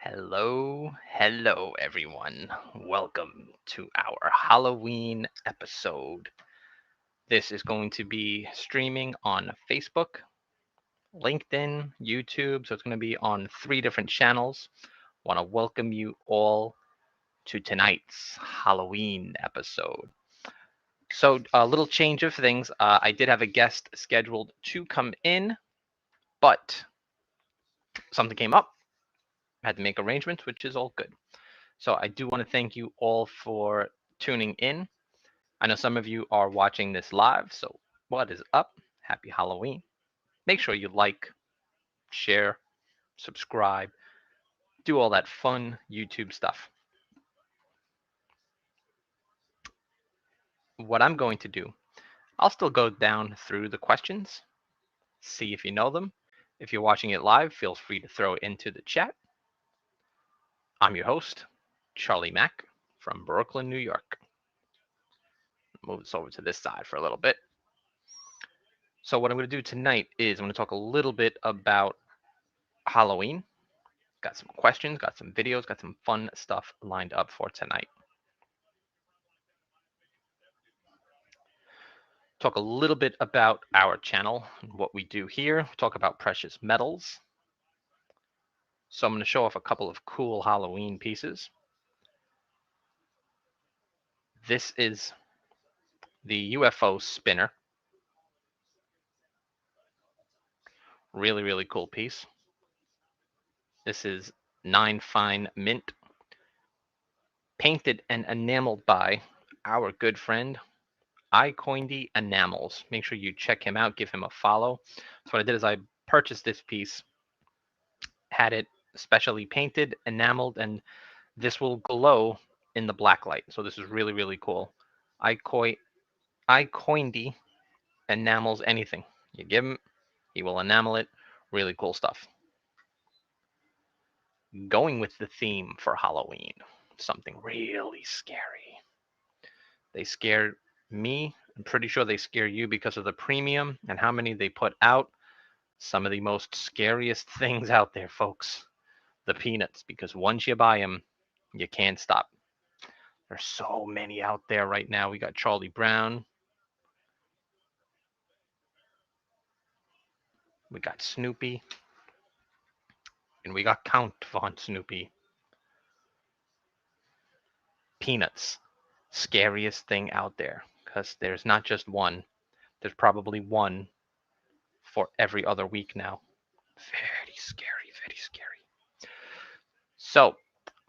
Hello, everyone. Welcome to our Halloween episode. This is going to be streaming on Facebook, LinkedIn, YouTube, so it's going to be on three different channels. Want to welcome you all to tonight's Halloween episode. So, a little change of things. I did have a guest scheduled to come in, but something came up. Had to make arrangements, which is all good. So, I do want to thank you all for tuning in. I know some of you are watching this live, so what is up? Happy Halloween. Make sure you like, share, subscribe, do all that fun YouTube stuff. What I'm going to do, I'll still go down through the questions, see if you know them. If you're watching it live, feel free to throw it into the chat. I'm your host, Charlie Mack from Brooklyn, New York. Move this over to this side for a little bit. So, what I'm going to do tonight is I'm going to talk a little bit about Halloween. Got some questions, got some videos, got some fun stuff lined up for tonight. Talk a little bit about our channel, what we do here. Talk about precious metals. So I'm going to show off a couple of cool Halloween pieces. This is the UFO spinner. Really, really cool piece. This is 9 fine mint, painted and enameled by our good friend iCoindy Enamels. Make sure you check him out, give him a follow. So what I did is I purchased this piece, had it specially painted, enameled, and this will glow in the black light. So this is really, really cool. iCoindy enamels anything. You give him, he will enamel it. Really cool stuff. Going with the theme for Halloween, something really scary. They scared me. I'm pretty sure they scare you because of the premium and how many they put out. Some of the most scariest things out there, folks. The peanuts, because once you buy them, you can't stop. There's so many out there right now. We got Charlie Brown. We got Snoopy. And we got Count Von Snoopy. Peanuts. Scariest thing out there. Because there's not just one. There's probably one for every other week now. Very scary, very scary. So,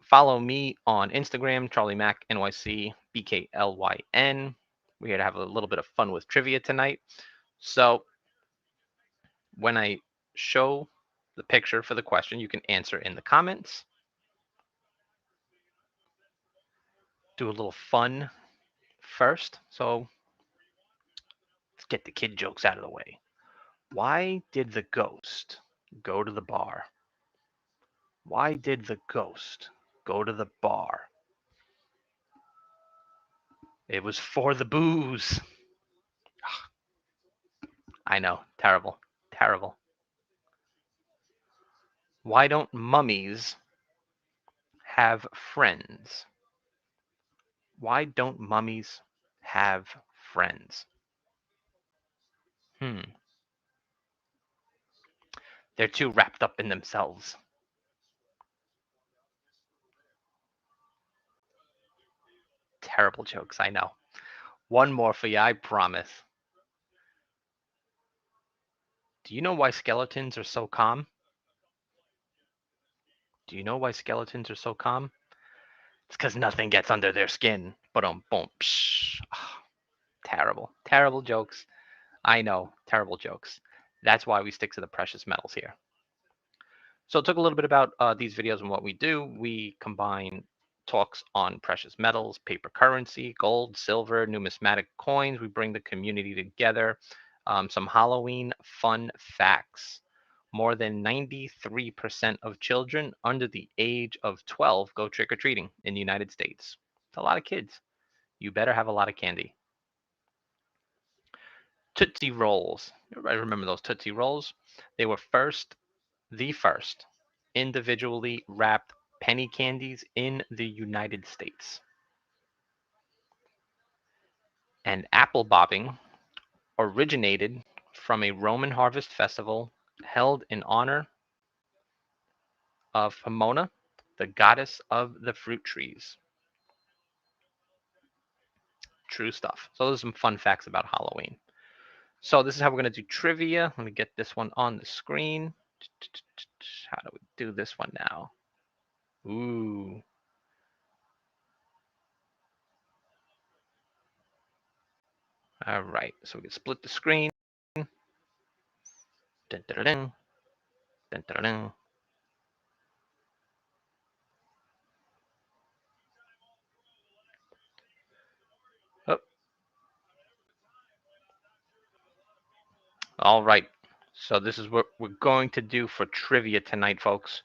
follow me on Instagram, Charlie Mac NYC BKLYN. We're here to have a little bit of fun with trivia tonight. So, when I show the picture for the question, you can answer in the comments. Do a little fun first. So, let's get the kid jokes out of the way. Why did the ghost go to the bar? Why did the ghost go to the bar? It was for the booze. I know, terrible, terrible. Why don't mummies have friends? Why don't mummies have friends? Hmm. They're too wrapped up in themselves. Terrible jokes, I know. One more for you, I promise. Do you know why skeletons are so calm? Do you know why skeletons are so calm? It's because nothing gets under their skin. Boom, boom, psh. Oh, terrible, terrible jokes. I know, terrible jokes. That's why we stick to the precious metals here. So it took a little bit about these videos and what we do. We combine talks on precious metals, paper currency, gold, silver, numismatic coins. We bring the community together. Some Halloween fun facts. More than 93% of children under the age of 12 go trick or treating in the United States. It's a lot of kids. You better have a lot of candy. Tootsie Rolls. Everybody remember those Tootsie Rolls? They were the first individually wrapped penny candies in the United States? And apple bobbing originated from a Roman harvest festival held in honor of Pomona, the goddess of the fruit trees. True stuff. So those are some fun facts about Halloween. So this is how we're going to do trivia. Let me get this one on the screen. How do we do this one now? Ooh. All right. So we can split the screen. Dun, dun, dun, dun, dun, dun. Oh, all right. So this is what we're going to do for trivia tonight, folks.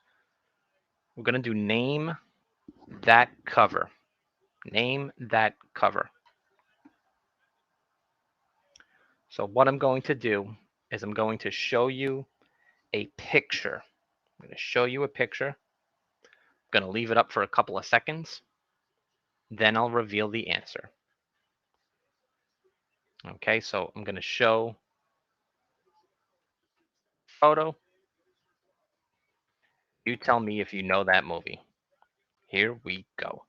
We're going to do name that cover. Name that cover. So what I'm going to do is I'm going to show you a picture. I'm going to show you a picture. I'm going to leave it up for a couple of seconds. Then I'll reveal the answer. Okay, so I'm going to show photo. You tell me if you know that movie. Here we go.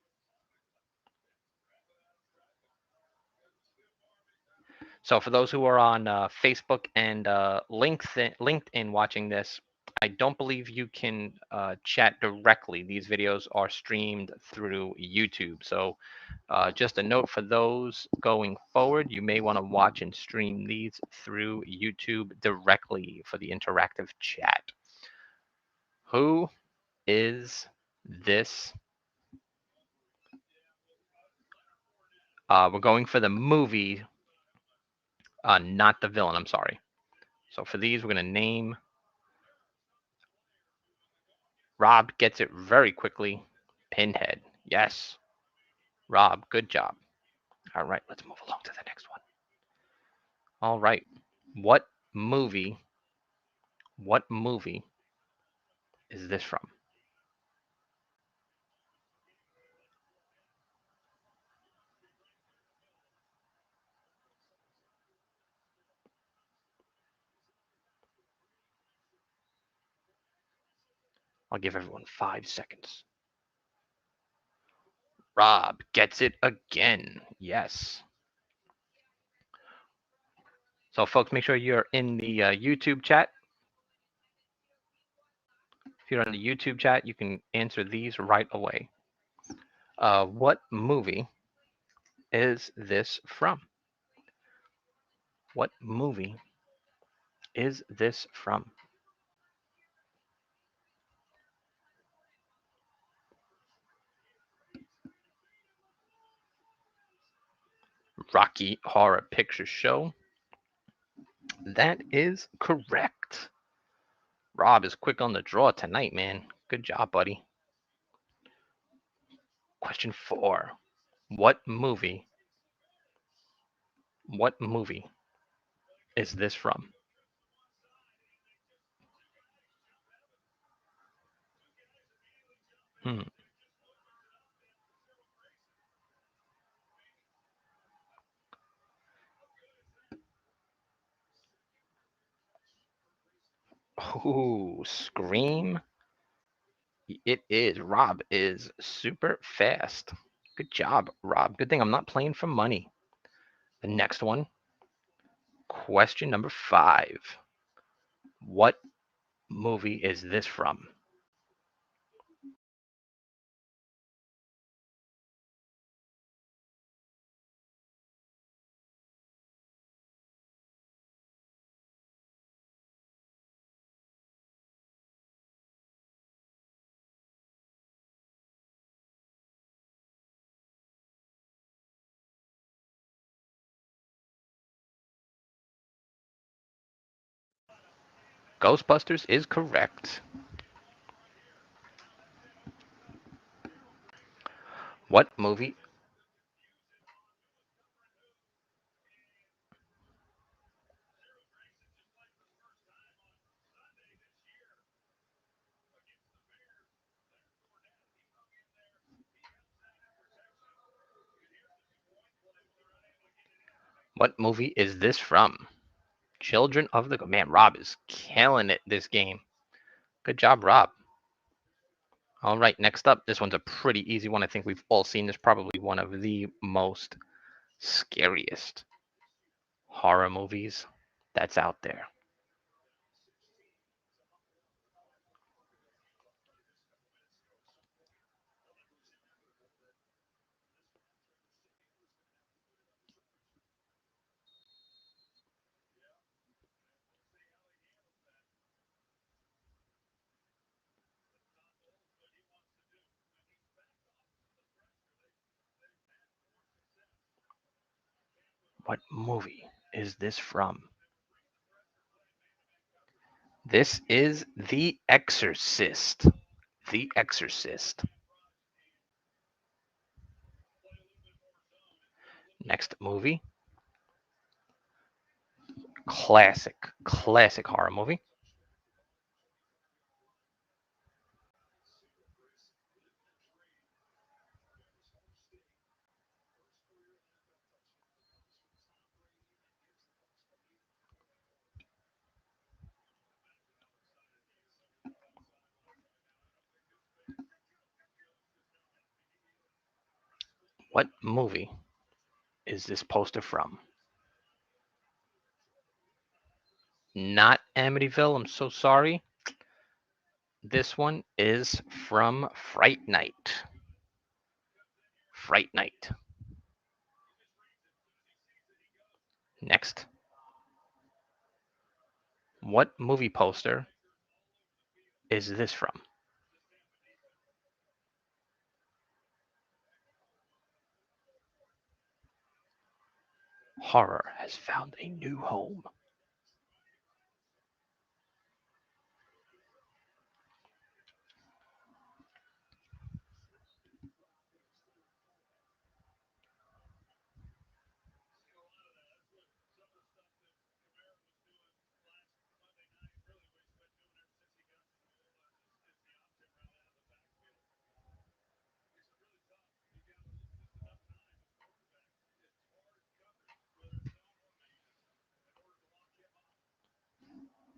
So for those who are on Facebook and LinkedIn watching this, I don't believe you can chat directly. These videos are streamed through YouTube. So just a note for those going forward, you may want to watch and stream these through YouTube directly for the interactive chat. Who is this? We're going for the movie, not the villain. I'm sorry. So for these, we're going to name. Rob gets it very quickly. Pinhead. Yes. Rob, good job. All right, let's move along to the next one. All right. What movie? What movie is this from? I'll give everyone 5 seconds. Rob gets it again. Yes. So, folks, make sure you're in the YouTube chat. If you're on the YouTube chat, you can answer these right away. What movie is this from? What movie is this from? Rocky Horror Picture Show. That is correct. Rob is quick on the draw tonight, man. Good job, buddy. Question 4. What movie? What movie is this from? Hmm. Ooh, Scream. It is. Rob is super fast. Good job, Rob. Good thing I'm not playing for money. The next one. Question number 5. What movie is this from? Ghostbusters is correct. What movie? What movie is this from? Children of the Man, Rob is killing it this game. Good job, Rob. All right, next up, this one's a pretty easy one. I think we've all seen this. Probably one of the most scariest horror movies that's out there. What movie is this from? This is The Exorcist. The Exorcist. Next movie, classic horror movie. What movie is this poster from? Not Amityville. I'm so sorry. This one is from Fright Night. Fright Night. Next, what movie poster is this from? Horror has found a new home.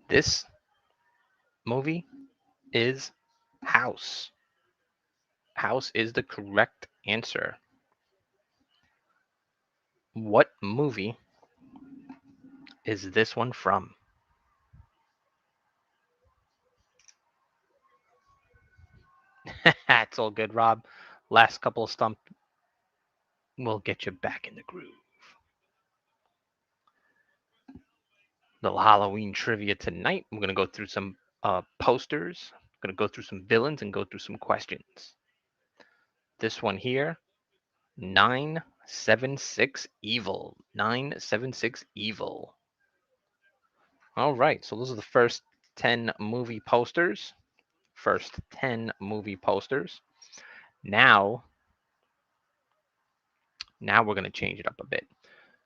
This movie is House. House is the correct answer. What movie is this one from? It's all good, Rob. Last couple of stump will get you back in the groove. Little Halloween trivia tonight. I'm going to go through some posters. I'm going to go through some villains and go through some questions. This one here, 976 Evil. 976 Evil. All right, so those are the first 10 movie posters. First 10 movie posters. Now, now we're going to change it up a bit.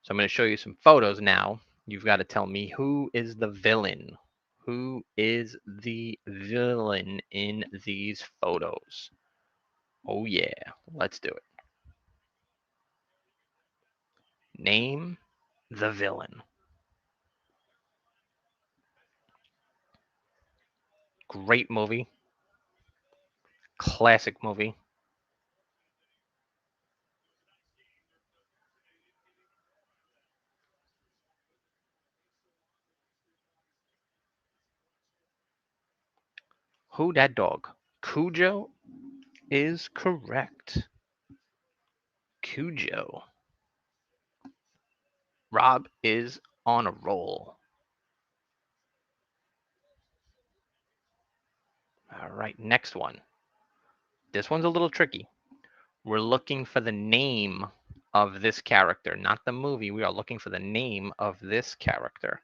So I'm going to show you some photos now. You've got to tell me who is the villain. Who is the villain in these photos? Oh, yeah. Let's do it. Name the villain. Great movie. Classic movie. Who dat dog? Cujo is correct. Cujo. Rob is on a roll. All right, next one. This one's a little tricky. We're looking for the name of this character, not the movie. We are looking for the name of this character.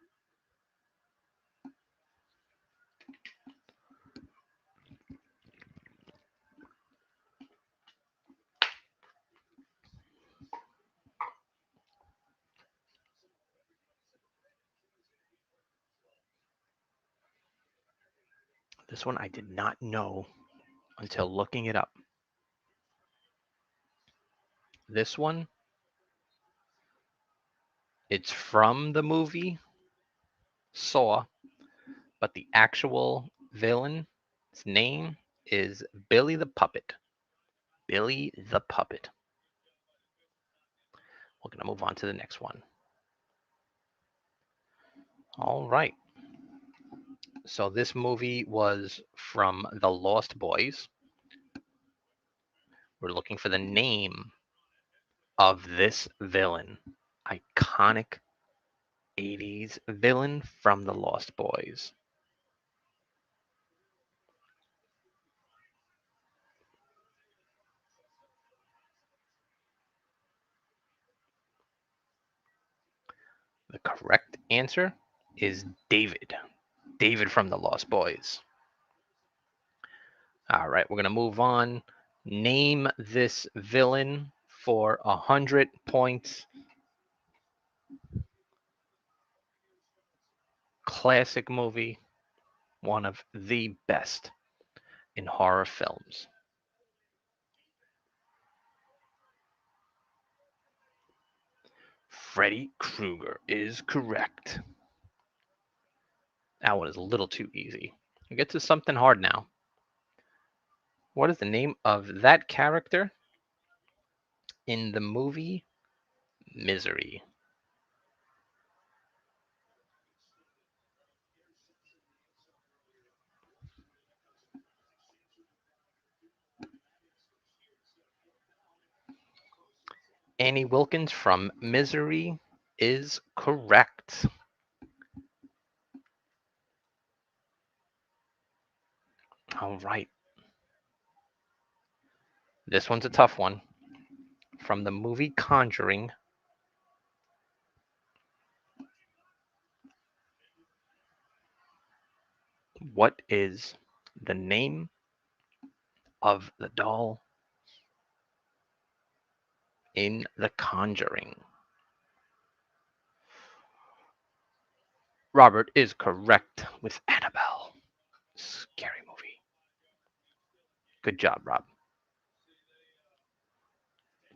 This one I did not know until looking it up. This one It's from the movie Saw, but the actual villain's name is Billy the Puppet. Billy the Puppet. We're going to move on to the next one. All right. So this movie was from The Lost Boys. We're looking for the name of this villain. Iconic 80s villain from The Lost Boys. The correct answer is David. David from The Lost Boys. All right, we're going to move on. Name this villain for 100 points. Classic movie, one of the best in horror films. Freddy Krueger is correct. That one is a little too easy. We get to something hard now. What is the name of that character in the movie Misery? Annie Wilkins from Misery is correct. All right. This one's a tough one. From the movie Conjuring, what is the name of the doll in The Conjuring? Robert is correct with Annabelle. Scary movie. Good job, Rob.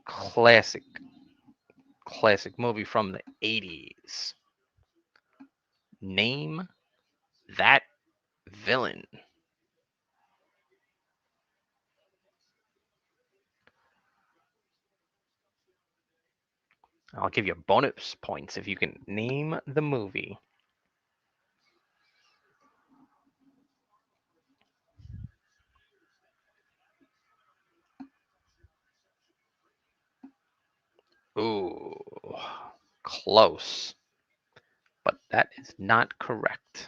Classic, classic movie from the 80s. Name that villain. I'll give you bonus points if you can name the movie. Ooh, close, but that is not correct.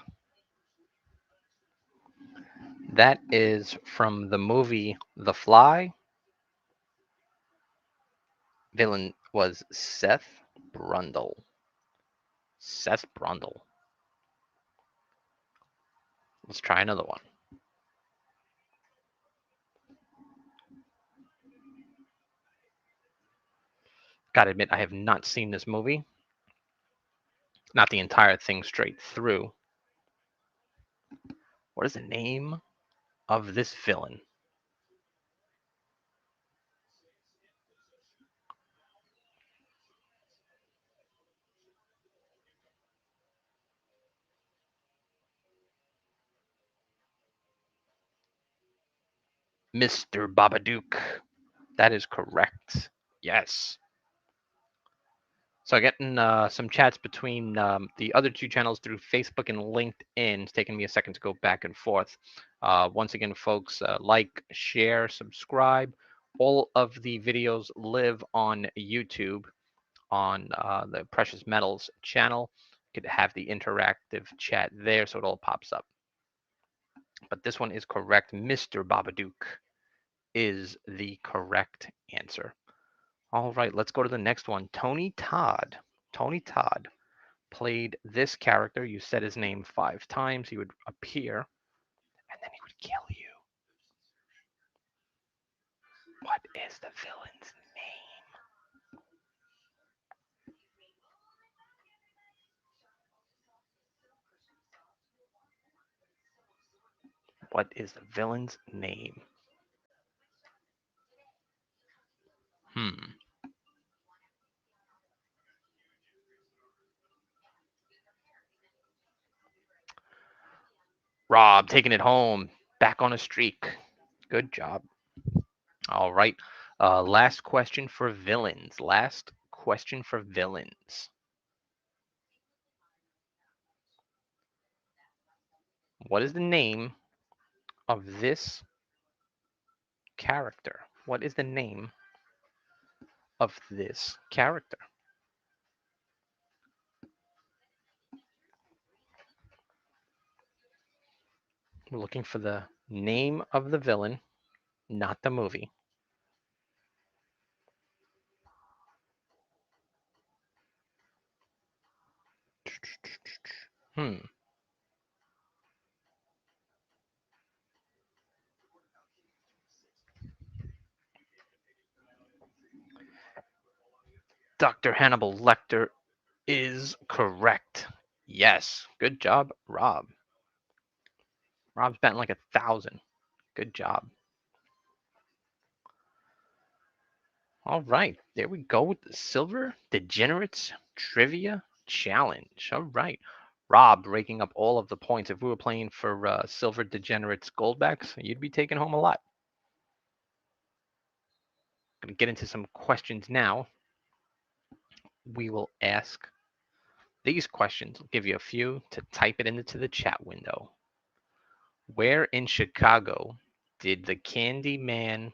That is from the movie The Fly. Villain was Seth Brundle. Seth Brundle. Let's try another one. Gotta admit, I have not seen this movie. Not the entire thing straight through. What is the name of this villain? Mr. Babadook. That is correct. Yes. So getting some chats between the other two channels through Facebook and LinkedIn. It's taking me a second to go back and forth. Once again, folks, like, share, subscribe. All of the videos live on YouTube on the Precious Metals channel. You could have the interactive chat there so it all pops up. But this one is correct. Mr. Babadook is the correct answer. All right, let's go to the next one. Tony Todd. Tony Todd played this character. You said his name 5 times. He would appear, and then he would kill you. What is the villain's name? What is the villain's name? Hmm. Rob taking it home. Back on a streak. Good job. All right. Last question for villains. Last question for villains. What is the name of this character? What is the name of this character? We're looking for the name of the villain, not the movie. Hmm. Dr. Hannibal Lecter is correct. Yes. Good job, Rob. Rob's batting like 1,000. Good job. All right. There we go with the Silver Degenerates Trivia Challenge. All right. Rob raking up all of the points. If we were playing for Silver Degenerates Goldbacks, you'd be taking home a lot. Going to get into some questions now. We will ask these questions. I'll give you a few to type it into the chat window. Where in Chicago did the Candyman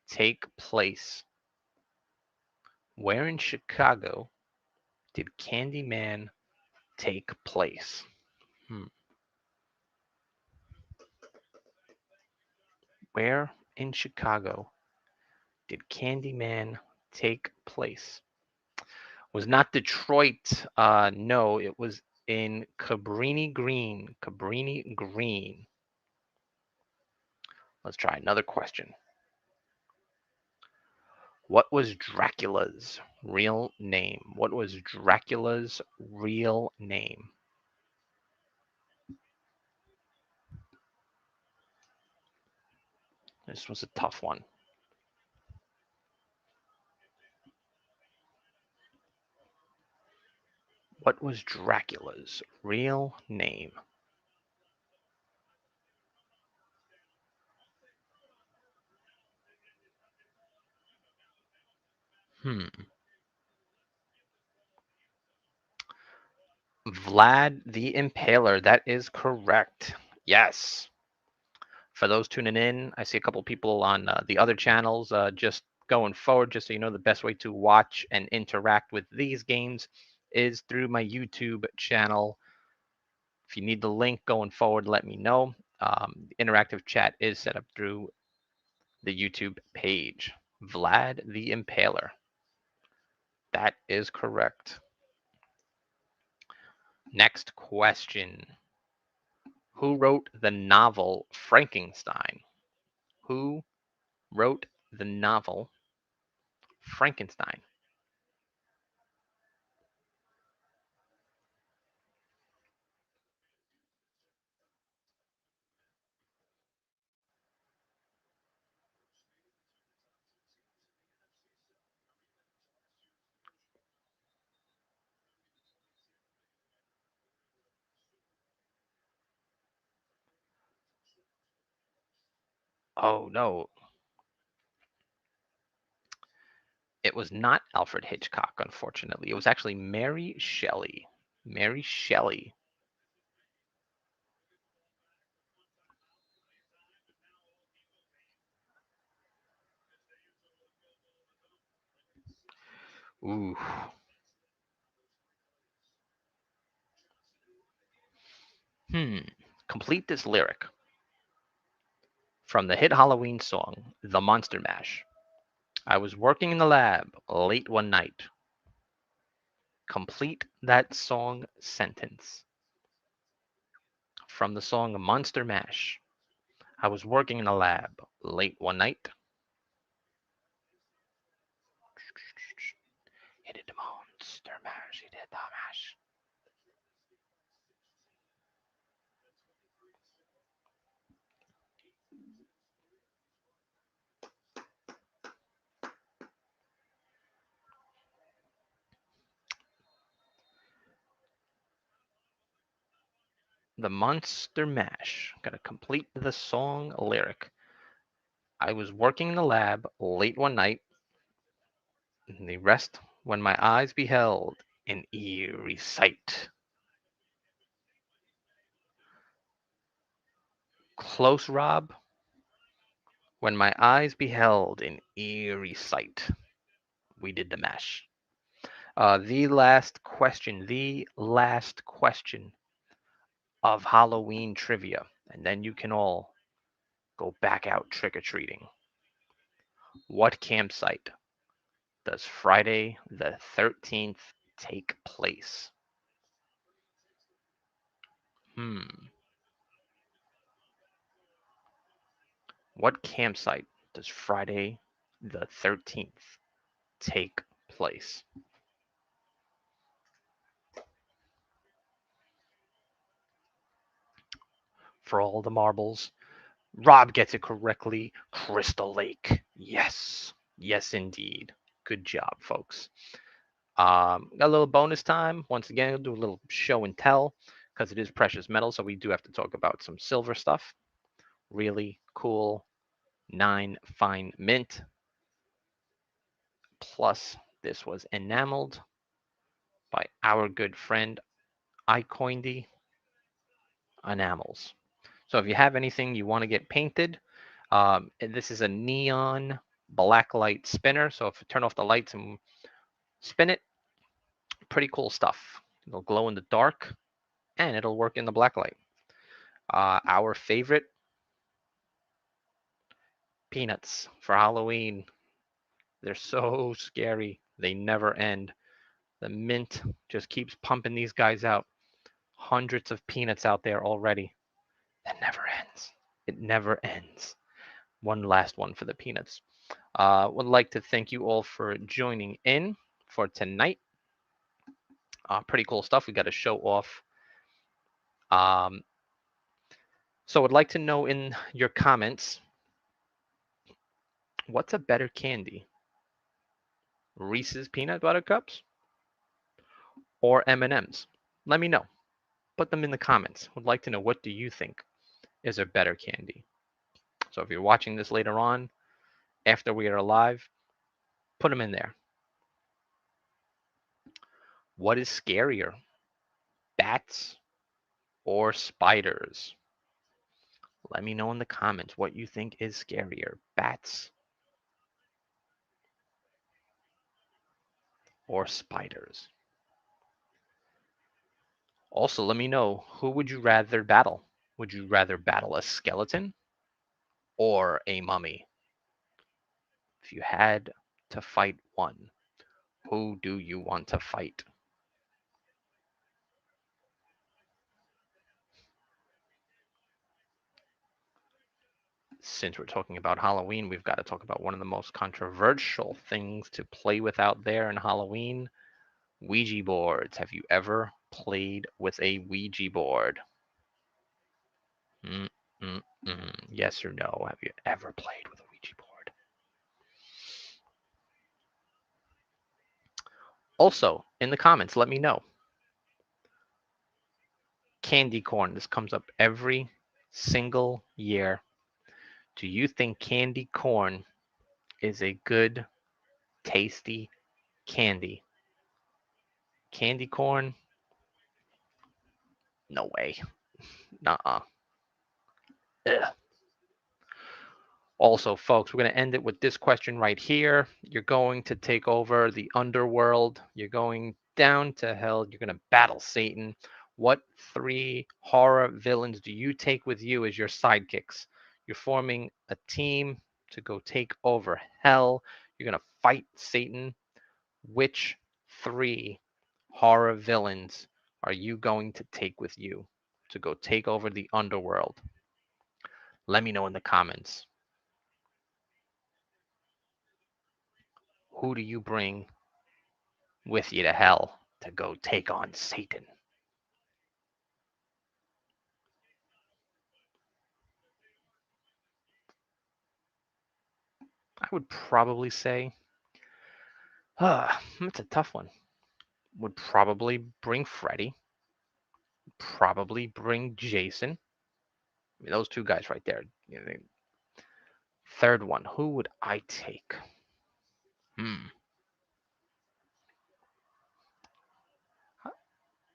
take place? Where in Chicago did Candyman take place? Hmm. Where in Chicago did Candyman take place? Was not Detroit. No, it was in Cabrini Green. Cabrini Green. Let's try another question. What was Dracula's real name? What was Dracula's real name? This was a tough one. What was Dracula's real name? Hmm. Vlad the Impaler. That is correct. Yes. For those tuning in, I see a couple people on the other channels. Just going forward, just so you know, the best way to watch and interact with these games is through my YouTube channel. If you need the link going forward, let me know. Interactive chat is set up through the YouTube page. Vlad the Impaler. That is correct. Next question. Who wrote the novel Frankenstein? Who wrote the novel Frankenstein? Oh, no. It was not Alfred Hitchcock, unfortunately. It was actually Mary Shelley. Mary Shelley. Ooh. Hmm. Complete this lyric from the hit Halloween song, The Monster Mash. I was working in the lab late one night. Complete that song sentence. From the song Monster Mash. I was working in the lab late one night. He did the Monster Mash. He did the mash. The Monster Mash. Gotta complete the song lyric. I was working in the lab late one night, and the rest when my eyes beheld an eerie sight. Close, Rob, when my eyes beheld an eerie sight. We did the mash. The last question of Halloween trivia, and then you can all go back out trick or treating. What campsite does Friday the 13th take place? Hmm. What campsite does Friday the 13th take place? For all the marbles, Rob gets it correctly. Crystal Lake. Yes. Yes, indeed. Good job, folks. Got a little bonus time. Once again, we'll do a little show and tell because it is precious metal, so we do have to talk about some silver stuff. Really cool 9 fine mint. Plus, this was enameled by our good friend iCoindy Enamels. So if you have anything you want to get painted, this is a neon black light spinner. So if you turn off the lights and spin it, pretty cool stuff. It'll glow in the dark and it'll work in the black light. Our favorite peanuts for Halloween. They're so scary. They never end. The mint just keeps pumping these guys out. Hundreds of peanuts out there already. It never ends. It never ends. One last one for the peanuts. Would like to thank you all for joining in for tonight. Pretty cool stuff. We got to show off. Um, so, would like to know in your comments, what's a better candy, Reese's peanut butter cups or M&Ms? Let me know. Put them in the comments. Would like to know, what do you think is a better candy? So, if you're watching this later on, after we are live, put them in there. What is scarier, bats or spiders? Let me know in the comments what you think is scarier, bats or spiders. Also, let me know, who would you rather battle? Would you rather battle a skeleton or a mummy? If you had to fight one, who do you want to fight? Since we're talking about Halloween, we've got to talk about one of the most controversial things to play with out there in Halloween, Ouija boards. Have you ever played with a Ouija board? Mm, Yes or no? Have you ever played with a Ouija board? Also, in the comments, let me know. Candy corn. This comes up every single year. Do you think candy corn is a good, tasty candy? Candy corn? No way. Nuh-uh. Ugh. Also, folks, we're going to end it with this question right here. You're going to take over the underworld. You're going down to hell. You're going to battle Satan. What 3 horror villains do you take with you as your sidekicks? You're forming a team to go take over hell. You're going to fight Satan. Which 3 horror villains are you going to take with you to go take over the underworld? Let me know in the comments. Who do you bring with you to hell to go take on Satan? I would probably say, that's a tough one. Would probably bring Freddy. probably bring Jason. I mean, those two guys right there. Third one, who would I take? Hmm.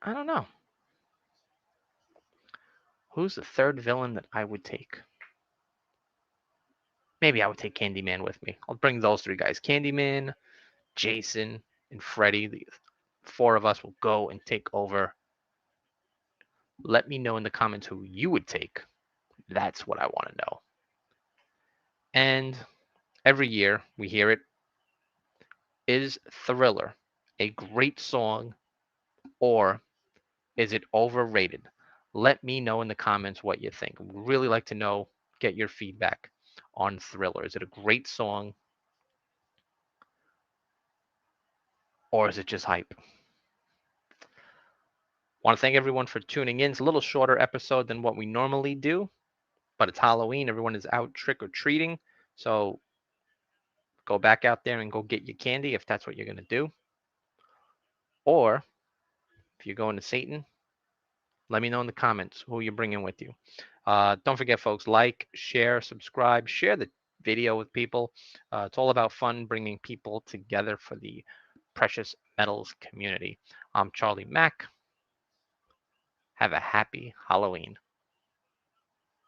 I don't know. Who's the third villain that I would take? Maybe I would take Candyman with me. I'll bring those three guys: Candyman, Jason, and Freddy. The four of us will go and take over. Let me know in the comments who you would take. That's what I want to know. And every year we hear it. Is Thriller a great song or is it overrated? Let me know in the comments what you think. We'd really like to know, get your feedback on Thriller. Is it a great song or is it just hype? Want to thank everyone for tuning in. It's a little shorter episode than what we normally do, but it's Halloween. Everyone is out trick or treating. So go back out there and go get your candy if that's what you're going to do. Or if you're going to Satan, let me know in the comments who you're bringing with you. Don't forget, folks, like, share, subscribe, share the video with people. It's all about fun, bringing people together for the precious metals community. I'm Charlie Mack. Have a happy Halloween.